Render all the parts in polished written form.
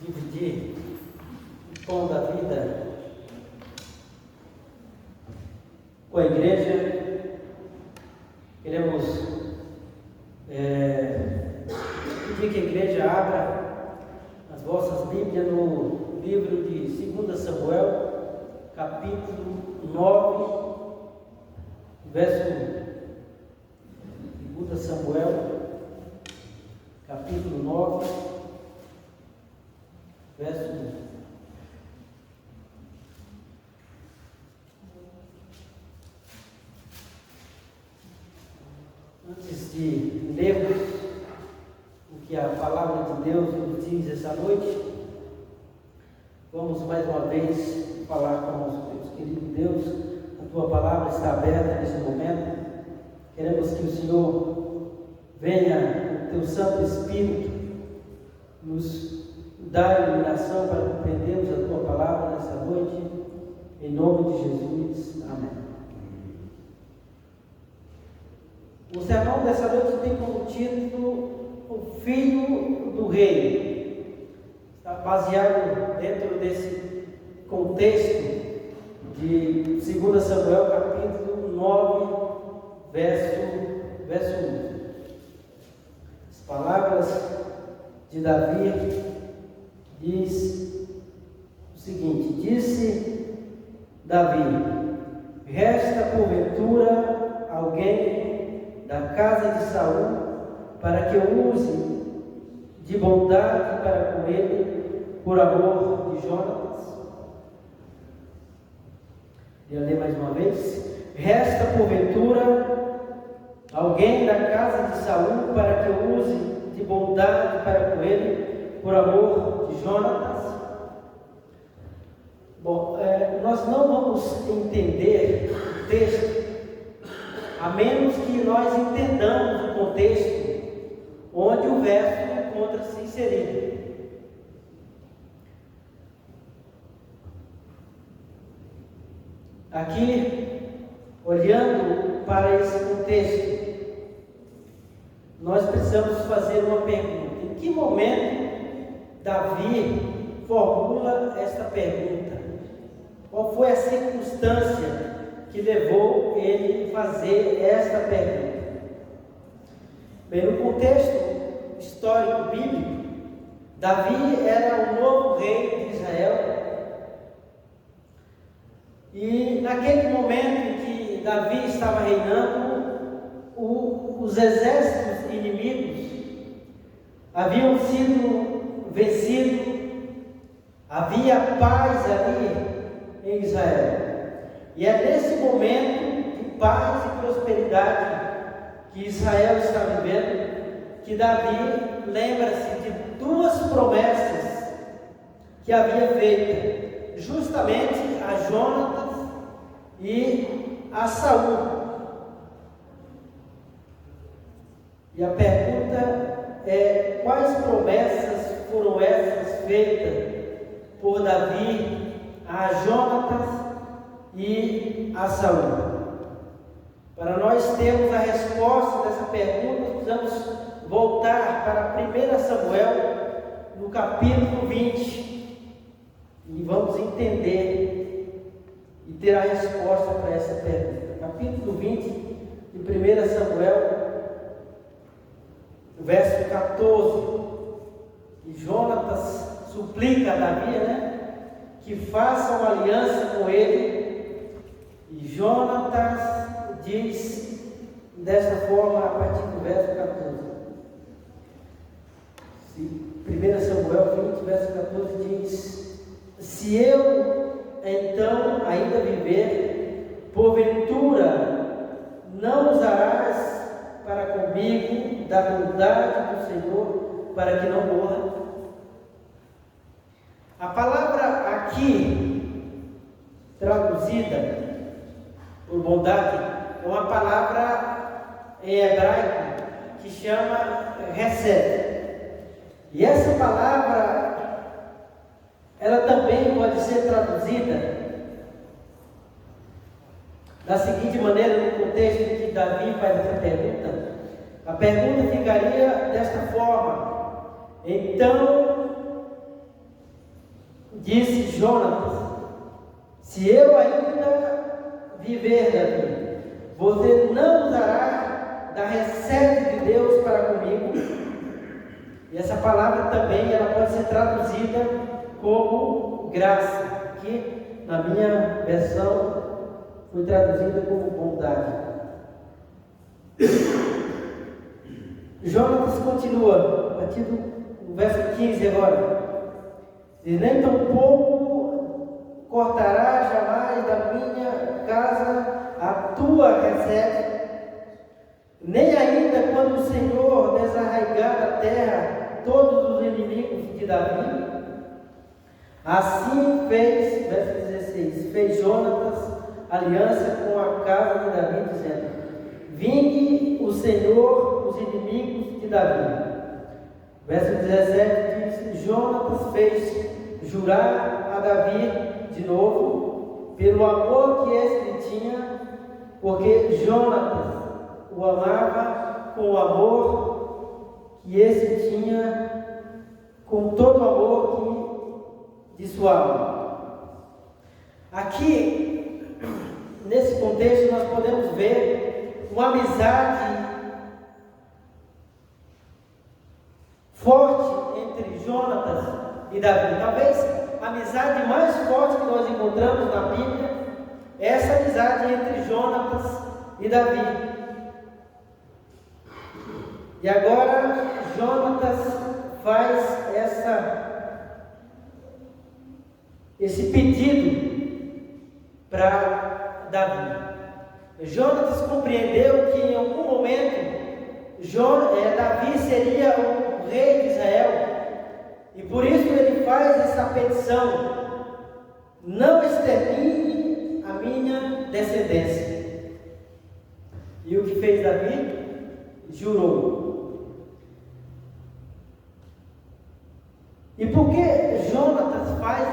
dividir o pão da vida com a igreja, queremos pedir que a igreja abra as vossas Bíblias no livro de 2 Samuel, capítulo 9, verso 1. 2 Samuel, capítulo 9, verso 1. Antes de lermos o que a palavra de Deus nos diz essa noite, vamos mais uma vez falar com o nosso Deus. Querido Deus, a Tua palavra está aberta nesse momento. Queremos que o Senhor venha, o Teu Santo Espírito, nos dar iluminação para compreendermos a Tua palavra nessa noite. Em nome de Jesus. Amém. O sermão dessa noite tem como título O Filho do Rei. Está baseado dentro desse contexto de 2 Samuel, capítulo 9, verso 1. As palavras de Davi diz o seguinte: disse Davi: resta porventura alguém da casa de Saul, para que eu use de bondade para com ele, por amor de Jonatas? Eu ler mais uma vez. Resta porventura alguém da casa de Saul, para que eu use de bondade para com ele, por amor de Jonatas? Bom, nós não vamos entender o texto a menos que nós entendamos o contexto onde o verso encontra-se inserido. Aqui, olhando para esse contexto, nós precisamos fazer uma pergunta. Em que momento Davi formula esta pergunta? Qual foi a circunstância que levou ele a fazer esta pergunta? Bem, no contexto histórico bíblico, Davi era o novo rei de Israel, e naquele momento em que Davi estava reinando, os exércitos inimigos haviam sido vencidos, havia paz ali em Israel. E é nesse momento de paz e prosperidade que Israel está vivendo que Davi lembra-se de duas promessas que havia feito, justamente a Jonatas e a Saul. E a pergunta é: quais promessas foram essas feitas por Davi a Jonatas e a Saul? Para nós termos a resposta dessa pergunta, precisamos voltar para 1 Samuel, no capítulo 20, e vamos entender e ter a resposta para essa pergunta. Capítulo 20 de 1 Samuel, verso 14. E Jonatas suplica a Davi, que faça uma aliança com ele. E Jonatas diz dessa forma a partir do verso 14. 1 Samuel 20, verso 14 diz: se eu então ainda viver, porventura não usarás para comigo da bondade do Senhor, para que não morra? A palavra aqui traduzida por bondade é uma palavra em hebraico que chama hesed. E essa palavra, ela também pode ser traduzida da seguinte maneira, no contexto em que Davi faz essa pergunta. A pergunta ficaria desta forma: então disse Jonatas: se eu ainda viver, Davi, você não usará da receita de Deus para comigo. E essa palavra também ela pode ser traduzida como graça. Aqui na minha versão foi traduzida como bondade. Jonatas continua, a partir do verso 15 agora. E nem tampouco cortará jamais da minha casa a tua receita, nem ainda quando o Senhor desarraigar da terra todos os inimigos de Davi. Assim fez, verso 16, fez Jonatas aliança com a casa de Davi, dizendo: vingue o Senhor os inimigos de Davi. Verso 17 diz: Jonatas fez jurar a Davi de novo, pelo amor que este lhe tinha, porque Jonatas o amava com o amor que este tinha, com todo o amor de sua alma. Aqui, nesse contexto, nós podemos ver uma amizade forte entre Jonatas e Davi. Talvez a amizade mais forte que nós encontramos na Bíblia é essa amizade entre Jonatas e Davi. E agora Jonatas faz esse pedido para Davi. Jonatas compreendeu que em algum momento Davi seria o rei de Israel, e por isso ele faz essa petição: não extermine a minha descendência. E o que fez Davi? Jurou. E por que Jonatas faz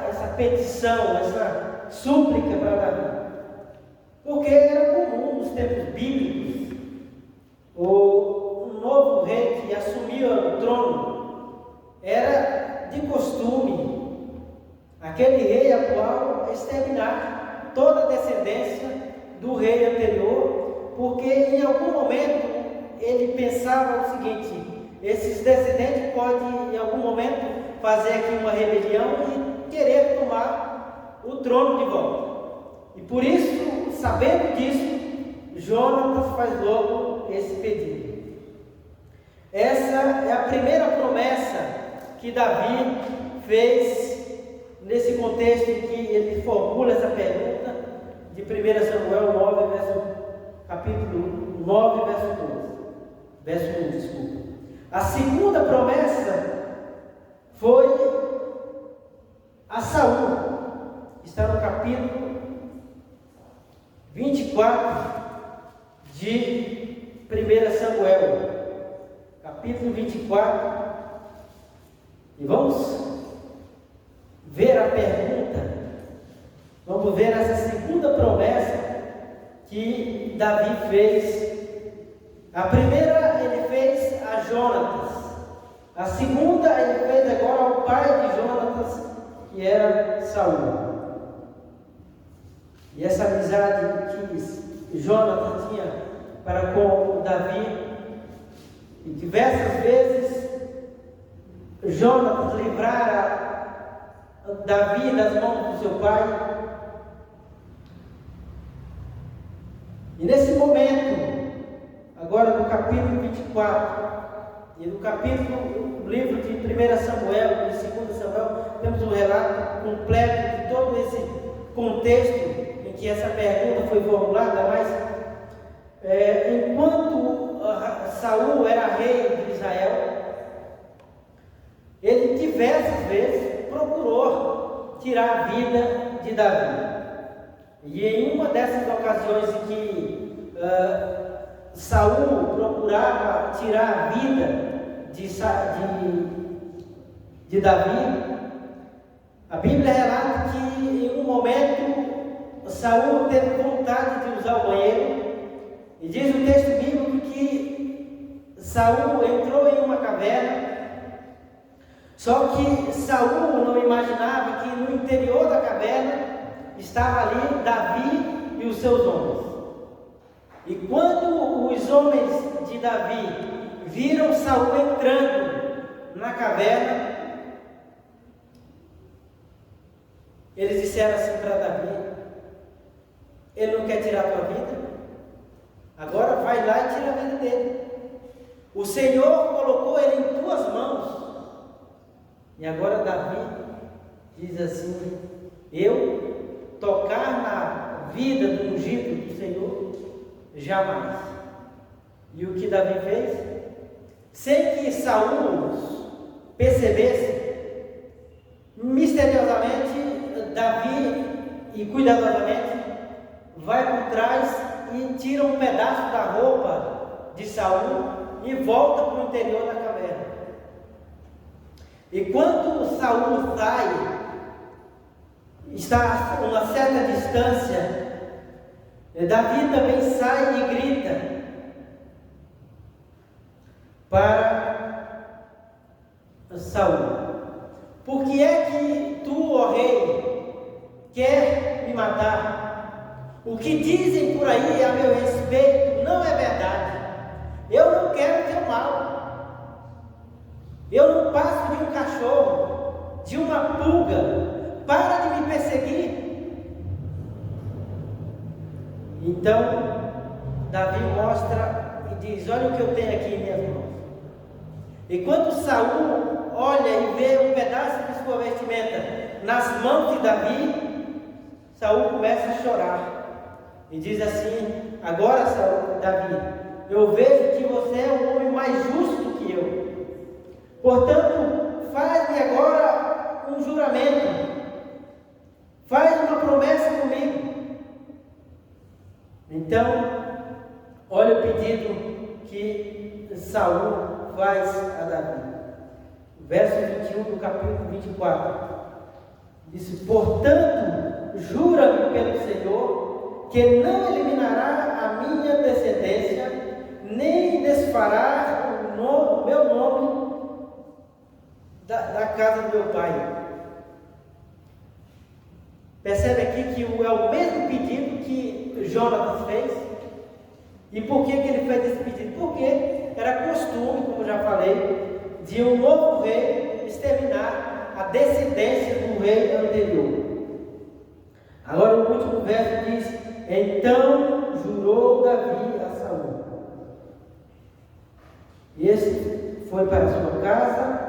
essa petição, essa súplica para Davi? Porque era comum nos tempos bíblicos um novo rei que assumia o trono, era de costume aquele rei atual exterminar toda a descendência do rei anterior, porque em algum momento ele pensava o seguinte: esses descendentes podem em algum momento fazer aqui uma rebelião e querer tomar o trono de volta. E por isso, sabendo disso, Jonatas faz logo esse pedido. Essa é a primeira promessa que Davi fez nesse contexto em que ele formula essa pergunta de 1 Samuel 9, capítulo 9, verso 1, desculpa. A segunda promessa foi a Saul. Está no capítulo 24 de 1 Samuel. Capítulo 24. E vamos ver a pergunta. Vamos ver essa segunda promessa que Davi fez. A primeira ele fez a Jonatas. A segunda ele fez agora ao pai de Jonatas, que era Saul. E essa amizade que Jonatas tinha para com Davi, e diversas vezes Jonatas livrara Davi das mãos do seu pai. E nesse momento, agora no capítulo 24, e no capítulo, no livro de 1 Samuel e 2 Samuel, temos um relato completo de todo esse contexto em que essa pergunta foi formulada, mas enquanto Saul era rei de Israel, ele diversas vezes procurou tirar a vida de Davi. E em uma dessas ocasiões em que Saul procurava tirar a vida de Davi, a Bíblia relata que em um momento Saul teve vontade de usar o banheiro, e diz o texto bíblico que Saul entrou em uma caverna, Só que Saul não imaginava que no interior da caverna estava ali Davi e os seus homens. E quando os homens de Davi viram Saul entrando na caverna, eles disseram assim para Davi: ele não quer tirar a tua vida? Agora vai lá e tira a vida dele. O Senhor colocou ele em tuas mãos. E agora Davi diz assim: eu tocar na vida do ungido do Senhor? Jamais. E o que Davi fez? Sem que Saul percebesse, misteriosamente Davi e cuidadosamente vai por trás e tira um pedaço da roupa de Saul e volta para o interior da caverna. E quando Saul sai, está a uma certa distância, Davi também sai e grita para Saul: por que é que tu, ó rei, quer me matar? O que dizem por aí a meu respeito não é verdade. Eu não quero teu mal. Eu não passo de um cachorro, de uma pulga. Para de me perseguir. Então Davi mostra e diz: olha o que eu tenho aqui em minhas mãos. E quando Saul olha e vê um pedaço de sua vestimenta nas mãos de Davi, Saul começa a chorar e diz assim: agora, Saul, Davi, eu vejo que você é um homem mais justo que eu. Portanto, faz-me agora um juramento. Faz uma promessa comigo. Então, olha o pedido que Saul faz a Davi. Verso 21 do capítulo 24. Disse: portanto, jura-me pelo Senhor que não eliminará a minha descendência, nem desfará o meu nome da casa do meu pai. Percebe aqui que é o mesmo pedido que Jonatas fez. E por que ele fez esse pedido? Porque era costume, como já falei, de um novo rei exterminar a descendência do rei anterior. Agora o último verso diz: então jurou Davi a Saul. E esse foi para sua casa,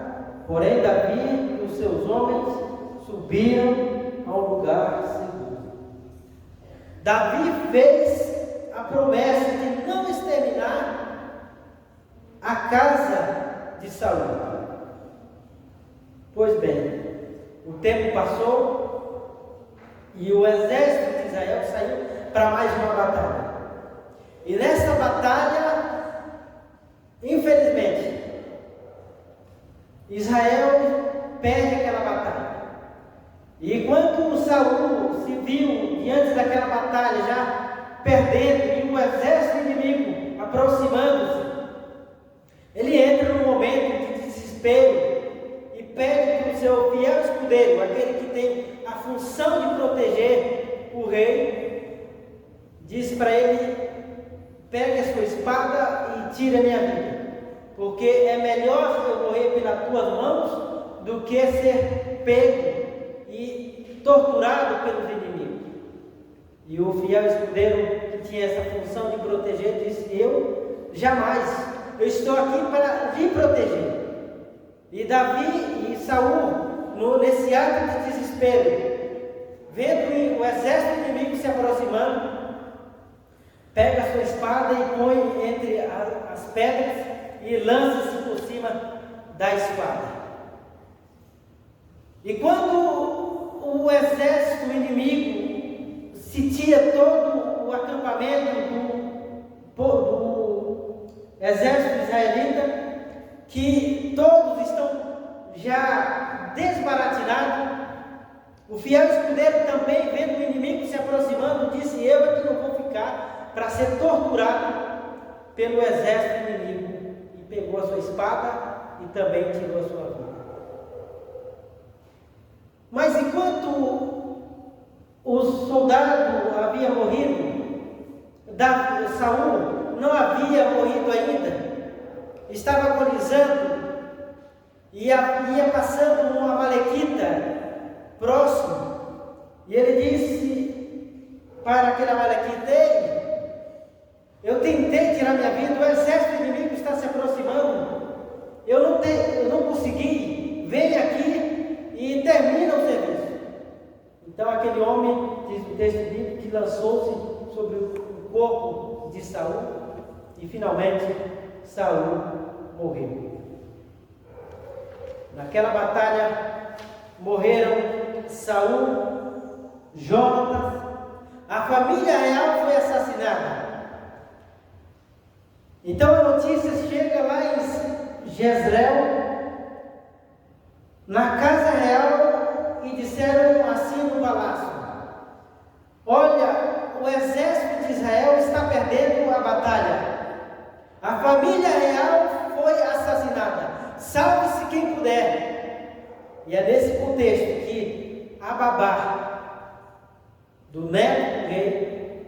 porém Davi e os seus homens subiram ao lugar seguro. Davi fez a promessa de não exterminar a casa de Saul. Pois bem, o tempo passou e o exército de Israel saiu para mais uma batalha. E nessa batalha, infelizmente, Israel perde aquela batalha. E quando Saul se viu diante daquela batalha já perdendo e o exército inimigo aproximando-se, ele entra num momento de desespero e pede para o seu fiel escudeiro, aquele que tem a função de proteger o rei, diz para ele: pegue a sua espada e tire a minha vida, porque é melhor eu morrer pelas tuas mãos do que ser pego e torturado pelos inimigos. E o fiel escudeiro, que tinha essa função de proteger, disse: eu jamais, eu estou aqui para lhe proteger. E Davi e Saul, nesse ato de desespero, vendo o exército inimigo se aproximando, pega a sua espada e põe entre as pedras e lança-se por cima da espada. E quando o exército inimigo sitia todo o acampamento do exército israelita, que todos estão já desbaratinados, o fiel escudeiro também, vendo o inimigo se aproximando, disse: eu aqui não vou ficar para ser torturado pelo exército inimigo. E pegou a sua espada e também tirou a sua vida. Mas enquanto o soldado havia morrido, Saul não havia morrido ainda, estava agonizando, e ia passando um amalequita próximo, e ele disse para aquele amalequita: ei, eu tentei tirar minha vida, o exército inimigo está se aproximando, eu não consegui, vem aqui e termina o serviço. Então aquele homem, diz o texto bíblico, que lançou-se sobre o corpo de Saul, e finalmente Saul morreu. Naquela batalha morreram Saul, Jonatas, a família real foi assassinada. Então a notícia chega lá em Jezreel, na casa real, e disseram assim no palácio: olha, o exército de Israel está perdendo a batalha, a família real foi assassinada, salve-se quem puder. E é nesse contexto que a babá do neto do rei,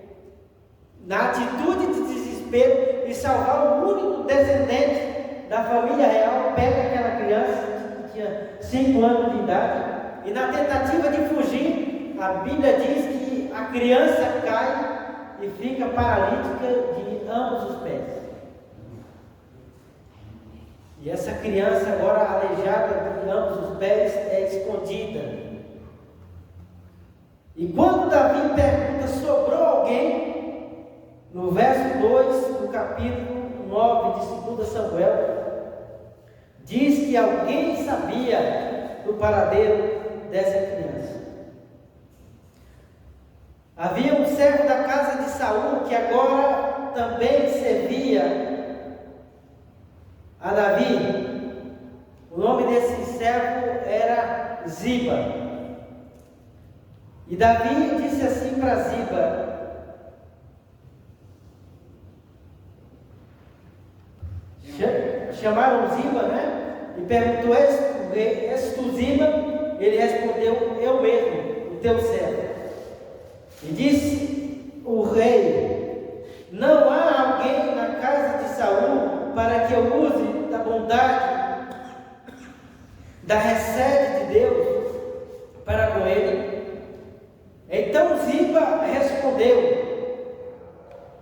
na atitude de desespero e salvar o único descendente da família real, pega aquela criança que tinha 5 anos de idade, e na tentativa de fugir, a Bíblia diz que a criança cai e fica paralítica de ambos os pés. E essa criança, agora aleijada de ambos os pés, é escondida. E quando Davi pergunta: sobrou alguém? No verso 2 do capítulo 9 de 2 Samuel, diz que alguém sabia do paradeiro dessa criança. Havia um servo da casa de Saul que agora também servia a Davi. O nome desse servo era Ziba. E Davi disse assim para Ziba: chamaram Ziba, né? E perguntou: és tu Ziba? Ele respondeu: eu mesmo, o teu servo. E disse o rei: não há alguém na casa de Saul para que eu use da bondade, da receita de Deus para com ele? Então Ziba respondeu: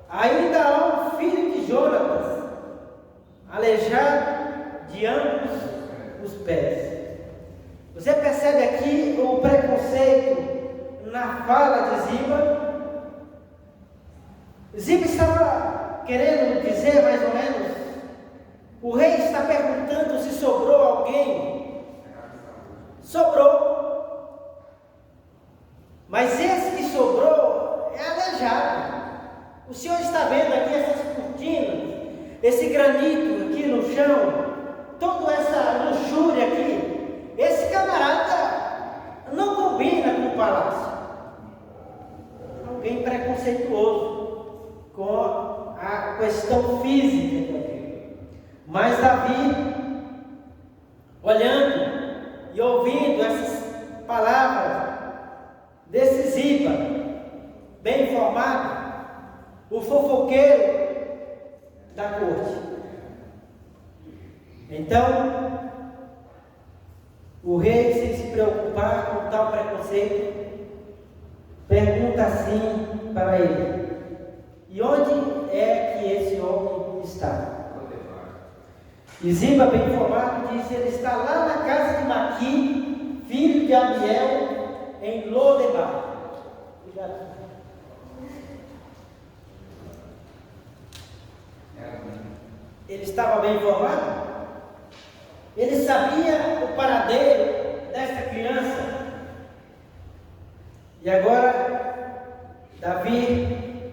ainda há um filho de Jonatas, aleijado de ambos os pés. Você percebe aqui o preconceito na fala de Ziba? Ziba estava querendo dizer, mais ou menos, o rei está perguntando se sobrou alguém. Sobrou. Mas esse que sobrou é aleijado. O senhor está vendo aqui essas cortinas, esse granito aqui no chão, toda essa luxúria aqui. Esse camarada não combina com o palácio. Alguém preconceituoso com a questão física também. Mas Davi, olhando e ouvindo essas palavras desse Ziba, bem informado, o fofoqueiro da corte. Então, o rei, sem se preocupar com tal preconceito, pergunta assim para ele: e onde é que esse homem está? E Ziba, bem informado, disse: ele está lá na casa de Maqui, filho de Amiel, em Lodebar. Ele estava bem informado? Ele sabia o paradeiro dessa criança. E agora Davi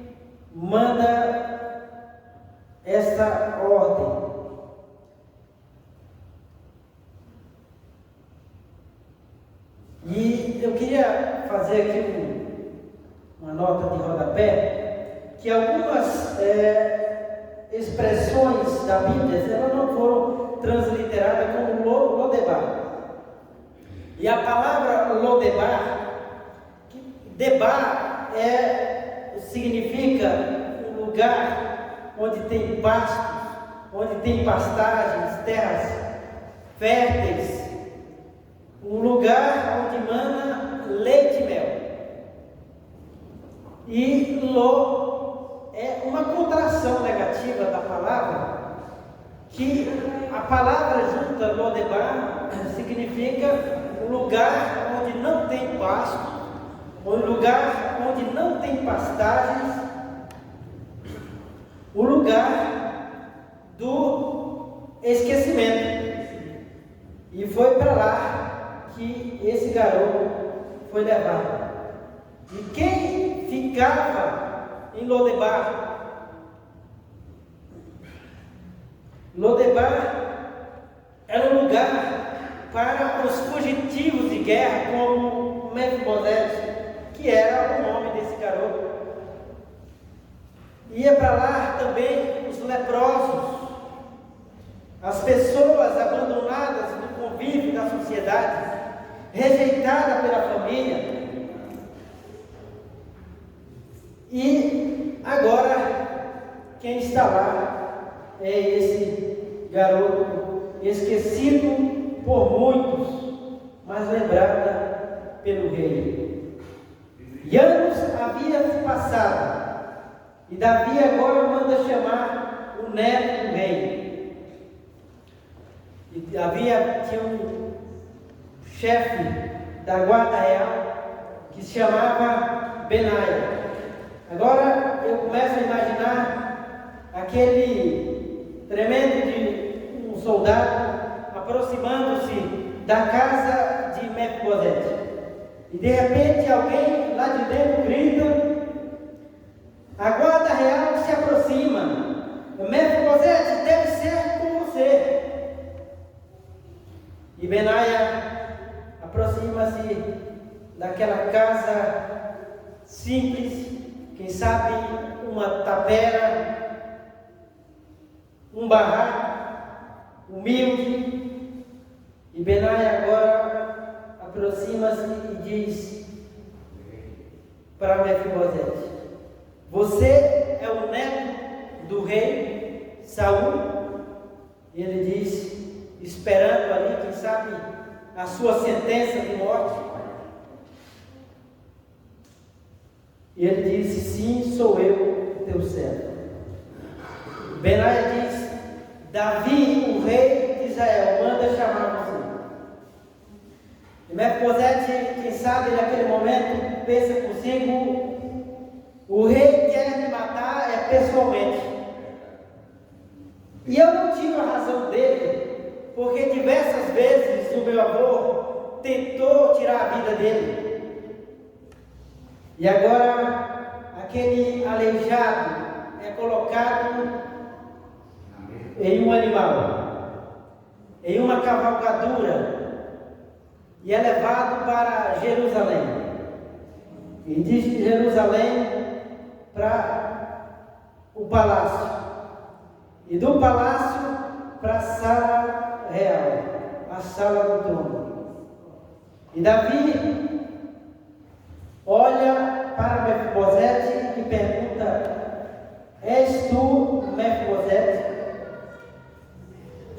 manda essa ordem. E eu queria fazer aqui uma nota de rodapé, que algumas expressões da Bíblia, elas não foram transliteradas como Lodebar. E a palavra Lodebar. Debar significa um lugar onde tem pastos, onde tem pastagens, terras férteis, um lugar onde mana leite e mel. E Ló é uma contração negativa da palavra, que a palavra junta Lodebar significa um lugar onde não tem pasto, um lugar onde não tem pastagens, o lugar do esquecimento. E foi para lá que esse garoto foi levado. E quem ficava em Lodebar? Lodebar era um lugar para os fugitivos de guerra, como Mefibosete, que era o nome desse garoto. Ia para lá também os leprosos, as pessoas abandonadas no convívio da sociedade, rejeitadas pela família. E agora quem está lá é esse garoto esquecido por muitos, mas lembrado pelo rei. E anos havia passado, e Davi agora manda chamar o neto do rei. E Davi tinha um chefe da guarda real que se chamava Benaia. Agora eu começo a imaginar aquele tremendo de um soldado aproximando-se da casa de Mefibosete. E de repente alguém lá de dentro grita: a guarda real se aproxima, Mefibosete deve ser com você. E Benaia aproxima-se daquela casa simples, quem sabe uma tapera, um barraco humilde. E Benaia agora aproxima-se e diz para Mefibosete: você é o neto do rei Saul? E ele diz, esperando ali, quem sabe, a sua sentença de morte. E ele disse: sim, sou eu, teu servo. Benaia diz: Davi, o rei de Israel, manda chamar você. E Mefibosete, quem sabe, naquele momento, pensa consigo: o rei quer me matar pessoalmente. E eu não tiro a razão dele, porque diversas vezes o meu avô tentou tirar a vida dele. E agora, aquele aleijado é colocado em um animal, em uma cavalgadura, e é levado para Jerusalém. E de Jerusalém para o palácio, e do palácio para a sala real, a sala do trono. E Davi olha para Mefibosete e pergunta: és tu, Mefibosete?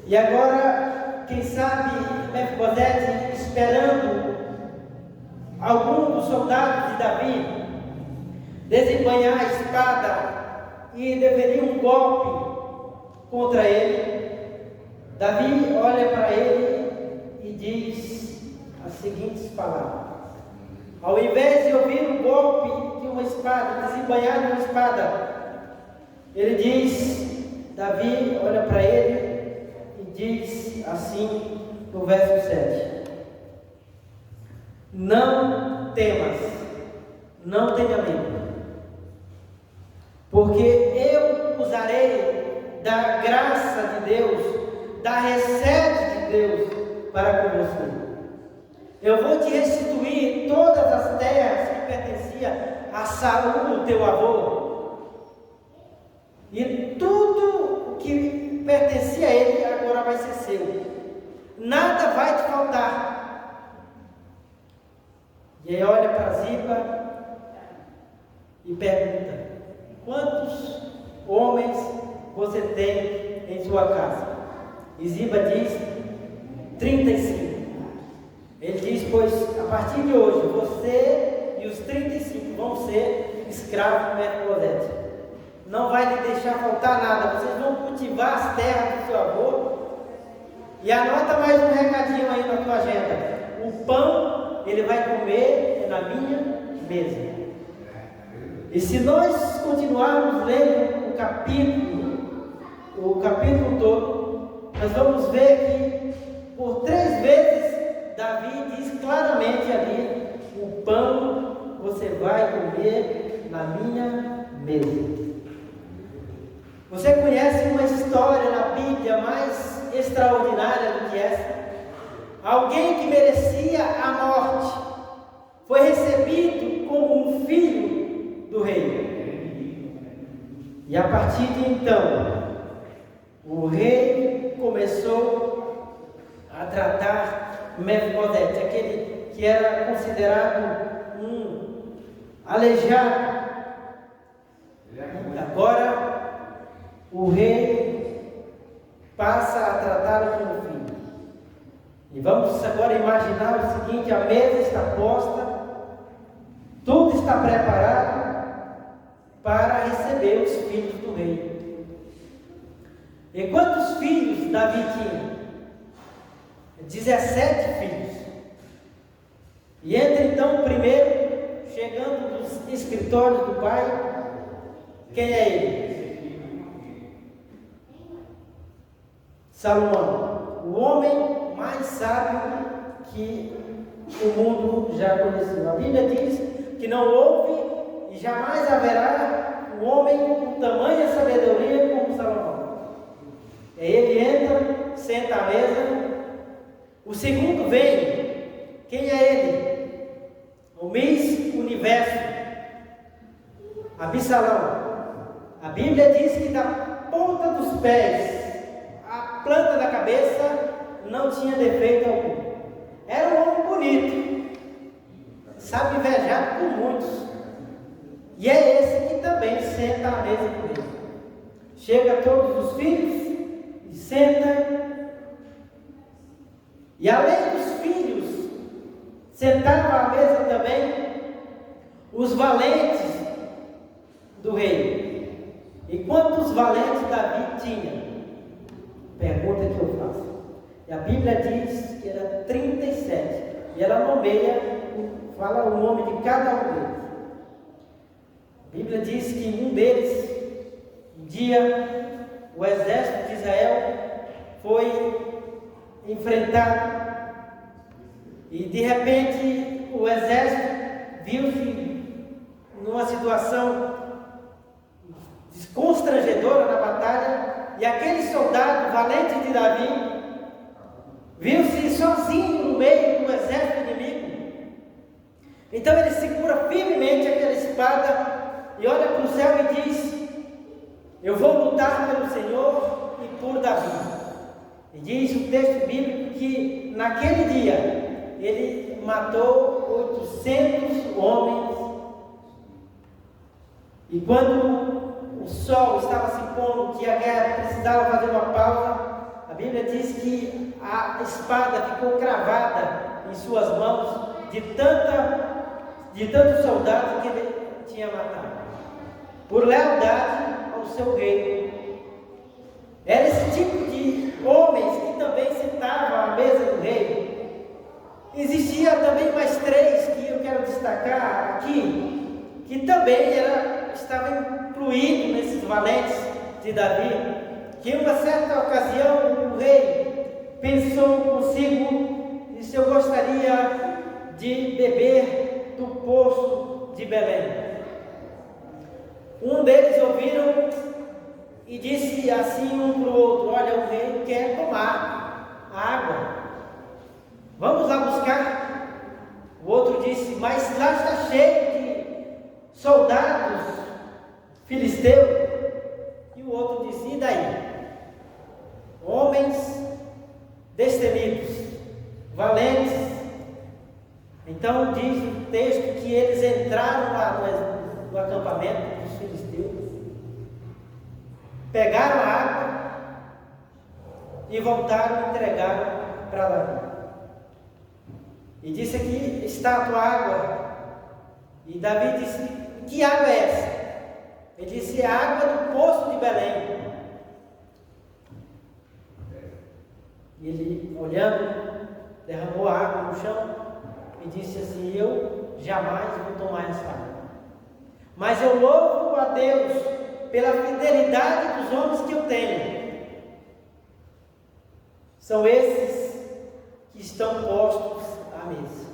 E agora, quem sabe, Mefibosete, esperando algum dos soldados de Davi desembanhar a espada e deferir um golpe contra ele, Davi olha para ele e diz as seguintes palavras: ao invés de ouvir um golpe de uma espada, desembanhar de uma espada, ele diz, Davi olha para ele e diz assim no verso 7: não temas, não tenha medo, porque eu usarei da graça de Deus, da receita de Deus para com você. Eu vou te restituir todas as terras que pertenciam a Saul, teu avô, e tudo que pertencia a ele agora vai ser seu. Nada vai te faltar. E aí olha para Ziba e pergunta: quantos homens você tem em sua casa? E Ziba diz: 35. Ele diz: pois a partir de hoje você e os 35 vão ser escravos do Mefibosete. Não vai lhe deixar faltar nada. Vocês vão cultivar as terras do seu avô. E anota mais um recadinho aí na tua agenda: o pão ele vai comer na minha mesa. E se nós continuarmos lendo o capítulo todo, nós vamos ver que por 3 vezes Davi diz claramente ali: o pão você vai comer na minha mesa. Você conhece uma história na Bíblia mais extraordinária do que essa? Alguém que merecia a morte foi recebido como um filho do rei. E a partir de então, o rei começou a tratar Mefibosete, aquele que era considerado um aleijado. Agora o rei passa a tratá-lo como filho. E vamos agora imaginar o seguinte: a mesa está posta, tudo está preparado para receber os filhos do rei. E quantos filhos Davi tinha? 17 filhos. E entra então o primeiro, chegando dos escritórios do pai. Quem é ele? Salomão, o homem mais sábio que o mundo já conheceu. A Bíblia diz que não houve e jamais haverá um homem com tamanha sabedoria como Salomão. Ele entra, senta à mesa. O segundo vem. Quem é ele? O Miss Universo, Absalão. A Bíblia diz que da ponta dos pés a planta da cabeça não tinha defeito algum. Era um homem bonito, sabe, invejado por muitos. E é esse que também senta à mesa com ele. Chega todos os filhos e senta. E além dos filhos, sentavam à mesa também os valentes do rei. E quantos valentes Davi tinha? Pergunta que eu faço. E a Bíblia diz que era 37. E ela nomeia, fala o nome de cada um deles. A Bíblia diz que um deles, um dia, o exército de Israel foi enfrentado. E de repente o exército viu-se numa situação constrangedora na batalha. E aquele soldado valente de Davi viu-se sozinho no meio do exército inimigo. Então ele segura firmemente aquela espada e olha para o céu e diz: eu vou lutar pelo Senhor e por Davi. E diz o texto bíblico que naquele dia ele matou 800 homens. E quando o sol estava se pondo, que a guerra precisava fazer uma pausa, a Bíblia diz que a espada ficou cravada em suas mãos de tantos soldados que ele tinha matado, por lealdade ao seu rei. Era esse tipo de homens que também sentavam à mesa do rei. Existia também mais 3 que eu quero destacar aqui, que também estava incluído nesses valentes de Davi, que em uma certa ocasião o rei pensou consigo: e se eu gostaria de beber do poço de Belém? Um deles ouviram e disse assim um para o outro: olha, o rei quer tomar água, vamos lá buscar. O outro disse: mas lá está cheio de soldados filisteus. E o outro disse: e daí? Homens destemidos, valentes. Então diz o texto que eles entraram lá no acampamento dos filisteus, pegaram a água e voltaram e entregaram para Davi. E disse aqui: está a tua água. E Davi disse: que água é essa? Ele disse: é a água do poço de Belém. E ele, olhando, derramou a água no chão e disse assim: eu jamais vou tomar essa água, mas eu louvo a Deus pela fidelidade dos homens que eu tenho. São esses que estão postos à mesa,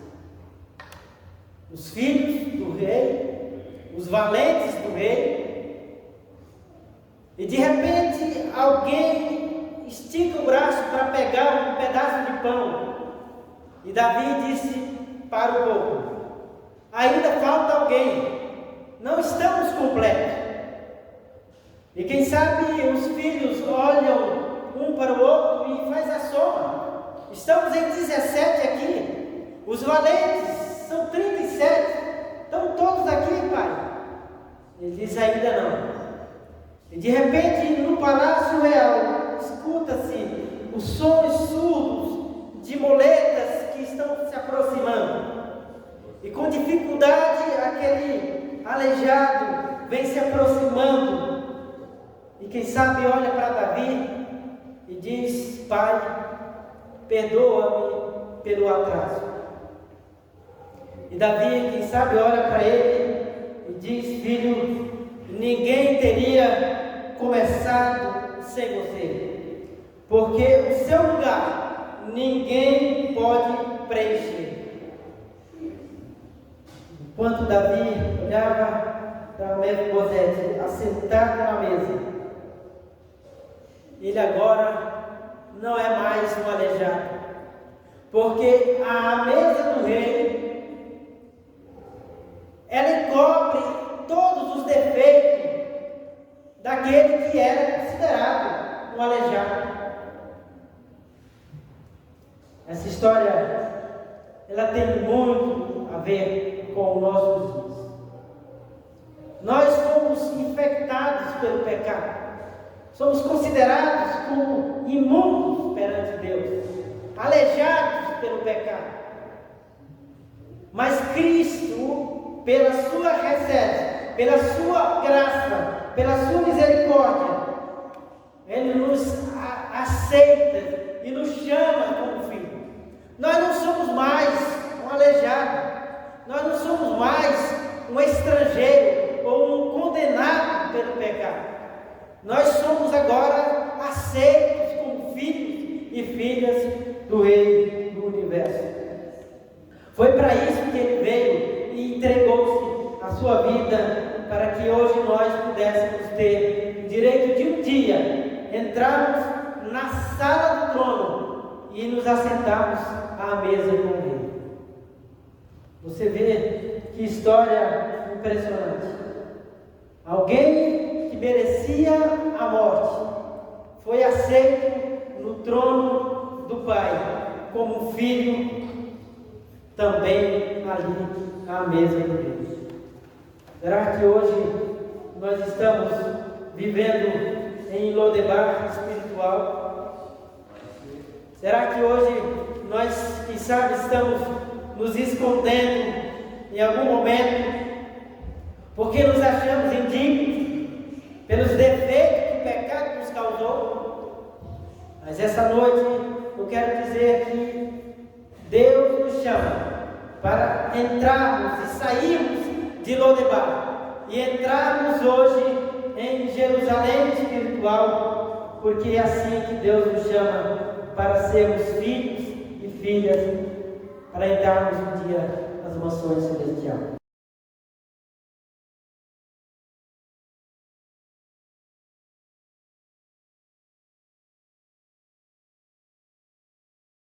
os filhos do rei, os valentes do rei. E de repente alguém estica o braço para pegar um pedaço de pão, e Davi disse para o povo: ainda falta alguém, não estamos completos. E quem sabe os filhos olham um para o outro e faz a soma. Estamos em 17 aqui, os valentes são 37, estão todos aqui, pai. Ele diz: ainda não. E de repente no palácio real escuta-se os sons surdos de moletas que estão se aproximando. E com dificuldade aquele aleijado vem se aproximando. E quem sabe olha para Davi e diz: pai, perdoa-me pelo atraso. E Davi, quem sabe, olha para ele e diz: filho, ninguém teria começado sem você, porque o seu lugar ninguém pode preencher. Enquanto Davi olhava para Mefibosete assentado na mesa, ele agora não é mais um aleijado, porque a mesa do rei, ela encobre todos os defeitos daquele que era considerado um aleijado. Essa história, ela tem muito a ver com o nosso Jesus. Nós fomos infectados pelo pecado. Somos considerados como imundos perante Deus, aleijados pelo pecado. Mas Cristo, pela sua reserva, pela sua graça, pela sua misericórdia, Ele nos aceita e nos chama como filho. Nós não somos mais um aleijado, nós não somos mais um estrangeiro ou um condenado pelo pecado. Nós somos agora aceitos como filhos e filhas do Rei do Universo. Foi para isso que Ele veio e entregou-se a sua vida, para que hoje nós pudéssemos ter o direito de um dia entrarmos na sala do trono e nos assentarmos à mesa com o Rei. Você vê que história impressionante. Alguém que merecia a morte foi aceito no trono do Pai como filho, também ali à mesa do Rei. Será que hoje nós estamos vivendo em Lodebar espiritual? Será que hoje nós, quem sabe, estamos nos escondendo em algum momento porque nos achamos indignos pelos defeitos que o pecado nos causou? Mas essa noite eu quero dizer que Deus nos chama para entrarmos e sairmos de Lodebar e entrarmos hoje em Jerusalém espiritual, porque é assim que Deus nos chama para sermos filhos e filhas, para entrarmos um dia nas mansões celestiais.